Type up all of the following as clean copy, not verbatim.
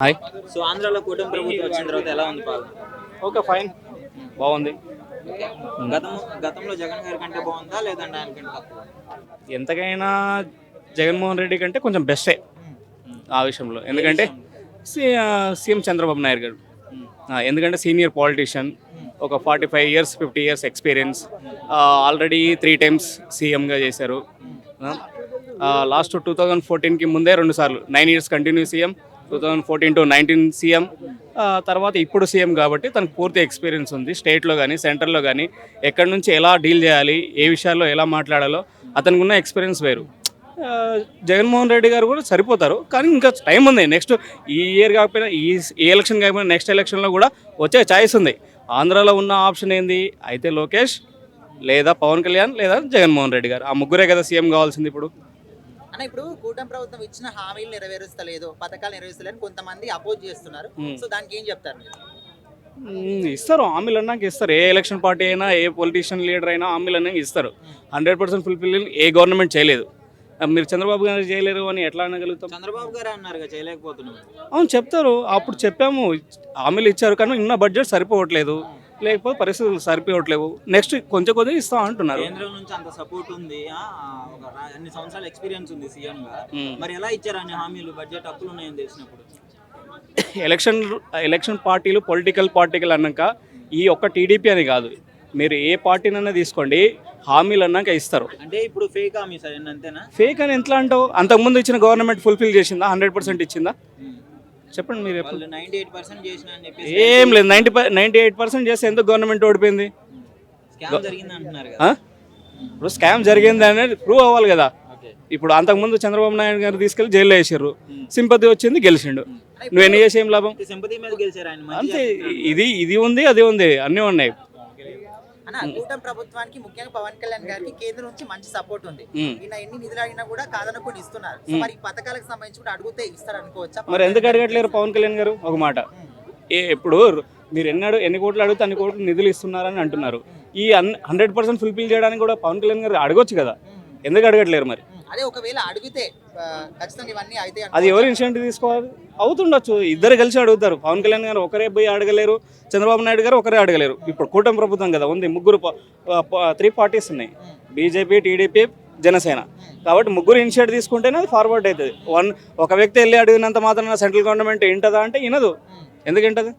Hi. So ఆంధ్రాలో కూటమి ప్రభుత్వం వచ్చిన తర్వాత ఎలా ఉంది పాలన? ఓకే, ఫైన్, బాగుంది. ఓకే. గతంలో జగన్ గారి కంటే బాగుందా లేదంటే ఆయన కంటే తక్కువ? ఎంతకైనా జగన్మోహన్ రెడ్డి కంటే కొంచెం బెస్టే ఆ విషయంలో. ఎందుకంటే సీఎం చంద్రబాబు నాయుడు గారు, ఎందుకంటే సీనియర్ పాలిటీషియన్, ఒక 45 years 50 years experience, already 3 times సీఎంగా చేశారు. లాస్ట్ 2014కి ముందే 2 సార్లు 9 years continue CM, 2014 to 19 CM, తర్వాత ఇప్పుడు సీఎం కాబట్టి తనకు పూర్తి ఎక్స్పీరియన్స్ ఉంది. స్టేట్లో కానీ సెంటర్లో కానీ ఎక్కడి నుంచి ఎలా డీల్ చేయాలి, ఏ విషయాల్లో ఎలా మాట్లాడాలో అతనికి ఉన్న ఎక్స్పీరియన్స్ వేరు. జగన్మోహన్ రెడ్డి గారు కూడా సరిపోతారు, కానీ ఇంకా టైం ఉంది. నెక్స్ట్ ఈ ఇయర్ కాకపోయినా ఈ ఎలక్షన్ కాకపోయినా నెక్స్ట్ ఎలక్షన్లో కూడా వచ్చే ఛాయిస్ ఉంది. ఆంధ్రాలో ఉన్న ఆప్షన్ ఏంది అయితే లోకేష్, లేదా పవన్ కళ్యాణ్, లేదా జగన్మోహన్ రెడ్డి గారు. ఆ ముగ్గురే కదా సీఎం కావాల్సింది ఇప్పుడు. అన్న, ఇప్పుడు కూటమి ప్రభుత్వం ఇచ్చిన హామీలు నెరవేరుస్తలేదు, పథకాలు నెరవేరుస్తలేదు కొంతమంది అపోజ్ చేస్తున్నారు. సో దానికి ఏం చెప్తారు మీరు? ఇస్తారు, హామీలు అన్నాక ఇస్తారు. ఏ ఎలక్షన్ పార్టీ అయినా, ఏ పొలిటీషియన్ లీడర్ అయినా హామీలు అన్నాక ఇస్తారు. 100% ఫుల్ఫిల్ ఏ గవర్నమెంట్ చేయలేదు. మీరు చంద్రబాబు గారు చేయలేరు అని ఎట్లా అనగలుగుతాం? చంద్రబాబు గారు అన్నారు చేయలేకపోతున్నాం. అవును, చెప్తారు. అప్పుడు చెప్పాము, హామీలు ఇచ్చారు, కానీ ఉన్న బడ్జెట్ సరిపోవట్లేదు, లేకపోతే పరిస్థితులు సరిపోవట్లేవు, నెక్స్ట్ కొంచెం కొంచెం ఇస్తాం అంటున్నారు. కేంద్రం నుంచి అంత సపోర్ట్ ఉంది, అన్ని సంవత్సరాల ఎక్స్పీరియన్స్ ఉంది సీఎం గా, మరి ఎలా ఇచ్చారు అన్ని హామీలు? బడ్జెట్ అప్పులు ఉన్నాయని తెలిసినప్పుడు. ఎలక్షన్ పార్టీలు పొలిటికల్ పార్టీలు అన్నాక ఈ ఒక్క టీడీపీ అని కాదు, మీరు ఏ పార్టీనైనా తీసుకోండి, హామీలు అన్నాక ఇస్తారు. అంటే ఇప్పుడు ఫేక్ హామీస్ అంతేనా? ఫేక్ అని ఎట్లా అంటావు? అంతకుముందు ఇచ్చిన గవర్నమెంట్ ఫుల్ఫిల్ చేసిందా? 100% ఇచ్చిందా? చెప్పండి మీరు. 98% చేసిన అని చెప్పి ఏం లేదు. 98% చేస్తే ఎందుకు గవర్నమెంట్ ఓడిపోయింది? స్కామ్ జరిగింది అంటున్నారు కదా. ఇప్పుడు స్కామ్ జరిగింది అనేది ప్రూవ్ అవ్వాలి కదా. ఇప్పుడు అంతకుముందు చంద్రబాబు నాయుడు గారు తీసుకెళ్లి జైల్లో వేసారు, సింపతి వచ్చింది, గెలిచిండు. నువ్వు ఎన్ని చేసి ఏం లాభం? సింపతి మీద గెలిచారు ఆయన. అంతే, ఇది ఉంది, అది ఉంది, అన్నీ ఉన్నాయి. అన్న, కూటమి ప్రభుత్వానికి ముఖ్యంగా పవన్ కళ్యాణ్ గారికి కేంద్రం నుంచి మంచి సపోర్ట్ ఉంది. ఈయన ఎన్ని నిధులు అడిగినా కూడా కాదనుకుని ఇస్తున్నారు. సో మరి ఈ పథకాలకు సంబంధించి కూడా అడిగితే ఇస్తారు అనుకోవచ్చా? మరి ఎందుకు అడగట్లేరు పవన్ కళ్యాణ్ గారు? ఒక మాట, ఇప్పుడు మీరు ఎన్ని కోట్లు అడిగితే అన్ని కోట్లు నిధులు ఇస్తున్నారని అంటున్నారు. ఈ 100% ఫుల్ఫిల్ చేయడానికి కూడా పవన్ కళ్యాణ్ గారు అడగొచ్చు కదా, ఎందుకు అడగట్లేరు మరి? అదే ఒకవేళ అడిగితే ఖచ్చితంగా ఇవన్నీ అయితే అది ఎవరు ఇనిషియేటివ్ తీసుకోవాలి? అవుతుండొచ్చు, ఇద్దరు కలిసి అడుగుతారు. పవన్ కళ్యాణ్ గారు ఒకరే పోయి అడగలేరు, చంద్రబాబు నాయుడు గారు ఒకరే అడగలేరు. ఇప్పుడు కూటమి ప్రభుత్వం కదా ఉంది, 3 పార్టీస్ ఉన్నాయి, బీజేపీ, టీడీపీ, జనసేన. కాబట్టి ముగ్గురు ఇనిషియేటివ్ తీసుకుంటేనే అది ఫార్వర్డ్ అవుతుంది. ఒక వ్యక్తి వెళ్ళి అడిగినంత మాత్రం సెంట్రల్ గవర్నమెంట్ వింటదా అంటే వినదు. ఎందుకు వింటది?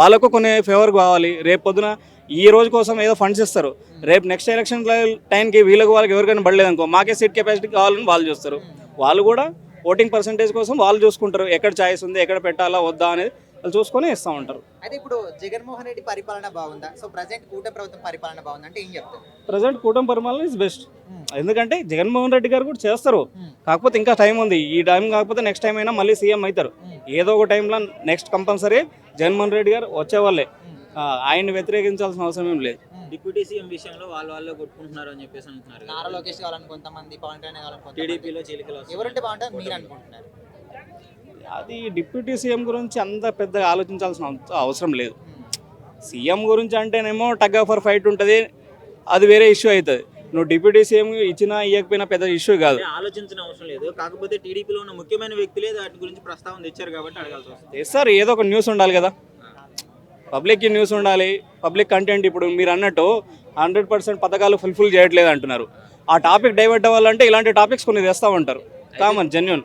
వాళ్ళకు కొన్ని ఫేవర్ కావాలి. రేపు పొద్దున ఈ రోజు కోసం ఏదో ఫండ్స్ ఇస్తారు, రేపు నెక్స్ట్ ఎలక్షన్ టైంకి వాళ్ళకి ఎవరికైనా పడలేదనుకో, మాకే సీట్ కెపాసిటీ కావాలని వాళ్ళు చూస్తారు. వాళ్ళు కూడా ఓటింగ్ పర్సంటేజ్ కోసం వాళ్ళు చూసుకుంటారు, ఎక్కడ ఛాయిస్ ఉంది, ఎక్కడ పెట్టాలా వద్దా అనేది వాళ్ళు చూసుకొని ఇస్తూ ఉంటారు. అయితే ఇప్పుడు జగన్మోహన్ రెడ్డి పరిపాలన బాగుందా? సో ప్రజెంట్ కూటమి ప్రభుత్వం పరిపాలన బాగుందా అంటే ఏం చెప్తారు? ప్రజెంట్ కూటమి పరిపాలన ఇస్ బెస్ట్. ఎందుకంటే జగన్మోహన్ రెడ్డి గారు కూడా చేస్తారు, కాకపోతే ఇంకా టైం ఉంది. ఈ టైం కాకపోతే నెక్స్ట్ టైం అయినా మళ్ళీ సీఎం అవుతారు. ఏదో ఒక టైంలో నెక్స్ట్ కంపల్సరీ జగన్మోహన్ రెడ్డి గారు వచ్చేవాళ్ళే, ఆయన్ని వ్యతిరేకించాల్సిన అవసరం ఏం లేదు. డిప్యూటీ సీఎం విషయంలో వాళ్ళే కొట్టుకుంటున్నారు అని చెప్పేసి అంటున్నారు. నారా లోకేష్ కావాలని కొంతమంది, పవన్ కళ్యాణ్ కావాలని టీడీపీలో చీలికలు ఎవరంటే బాగుంటుంది మీరు అనుకుంటున్నారు? అది డిప్యూటీ సీఎం గురించి అంత పెద్దగా ఆలోచించాల్సిన అవసరం లేదు. సీఎం గురించి అంటేనేమో టగ్ ఆఫ్ ఫైట్ ఉంటుంది, అది వేరే ఇష్యూ అవుతుంది. నువ్వు డిప్యూటీ సీఎం ఇచ్చినా ఇవ్వకపోయినా పెద్ద ఇష్యూ కాదు. ఆలోచించిన అవసరం లేదు, కాకపోతే టీడీపీలో ఉన్న ముఖ్యమైన వ్యక్తులే దాటి గురించి ప్రస్తావన తెచ్చారు కాబట్టి అడగాల్సి వస్తుంది. సార్, ఏదో ఒక న్యూస్ ఉండాలి కదా, పబ్లిక్కి న్యూస్ ఉండాలి, పబ్లిక్ కంటెంట్. ఇప్పుడు మీరు అన్నట్టు 100% పథకాలు ఫుల్ఫిల్ చేయట్లేదు అంటున్నారు. ఆ టాపిక్ డైవర్ట్ అవ్వాలంటే ఇలాంటి టాపిక్స్ కొన్ని తెస్తూ ఉంటారు, కామన్, జెన్యూన్.